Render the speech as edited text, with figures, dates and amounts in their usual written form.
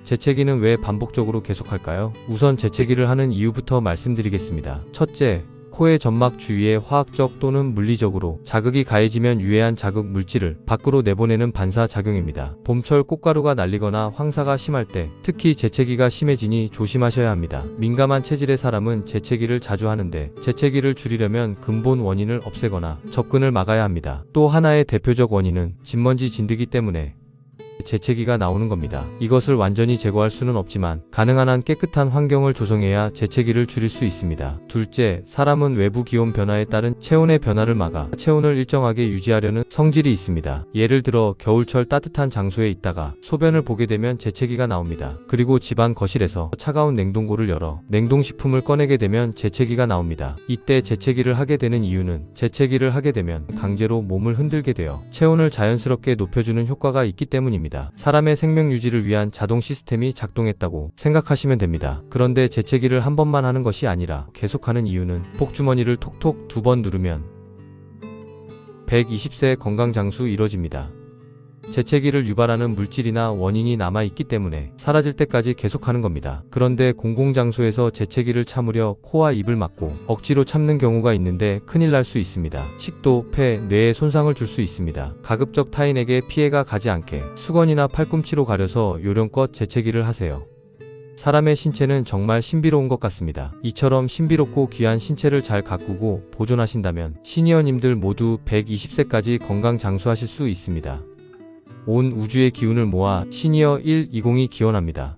재채기는 왜 반복적으로 계속할까요? 우선 재채기를 하는 이유부터 말씀드리겠습니다. 첫째, 코의 점막 주위에 화학적 또는 물리적으로 자극이 가해지면 유해한 자극 물질을 밖으로 내보내는 반사작용입니다. 봄철 꽃가루가 날리거나 황사가 심할 때 특히 재채기가 심해지니 조심하셔야 합니다. 민감한 체질의 사람은 재채기를 자주 하는데 재채기를 줄이려면 근본 원인을 없애거나 접근을 막아야 합니다. 또 하나의 대표적 원인은 진먼지 진드기 때문에 재채기가 나오는 겁니다. 이것을 완전히 제거할 수는 없지만 가능한 한 깨끗한 환경을 조성해야 재채기를 줄일 수 있습니다. 둘째, 사람은 외부 기온 변화에 따른 체온의 변화를 막아 체온을 일정하게 유지하려는 성질이 있습니다. 예를 들어 겨울철 따뜻한 장소에 있다가 소변을 보게 되면 재채기가 나옵니다. 그리고 집안 거실에서 차가운 냉동고를 열어 냉동식품을 꺼내게 되면 재채기가 나옵니다. 이때 재채기를 하게 되는 이유는 재채기를 하게 되면 강제로 몸을 흔들게 되어 체온을 자연스럽게 높여주는 효과가 있기 때문입니다. 사람의 생명 유지를 위한 자동 시스템이 작동했다고 생각하시면 됩니다. 그런데 재채기를 한 번만 하는 것이 아니라 계속하는 이유는 복주머니를 톡톡 2번 누르면 120세 건강장수 이뤄집니다. 재채기를 유발하는 물질이나 원인이 남아있기 때문에 사라질 때까지 계속하는 겁니다. 그런데 공공장소에서 재채기를 참으려 코와 입을 막고 억지로 참는 경우가 있는데 큰일 날 수 있습니다. 식도, 폐, 뇌에 손상을 줄 수 있습니다. 가급적 타인에게 피해가 가지 않게 수건이나 팔꿈치로 가려서 요령껏 재채기를 하세요. 사람의 신체는 정말 신비로운 것 같습니다. 이처럼 신비롭고 귀한 신체를 잘 가꾸고 보존하신다면 시니어님들 모두 120세까지 건강장수하실 수 있습니다. 온 우주의 기운을 모아 시니어 120이 기원합니다.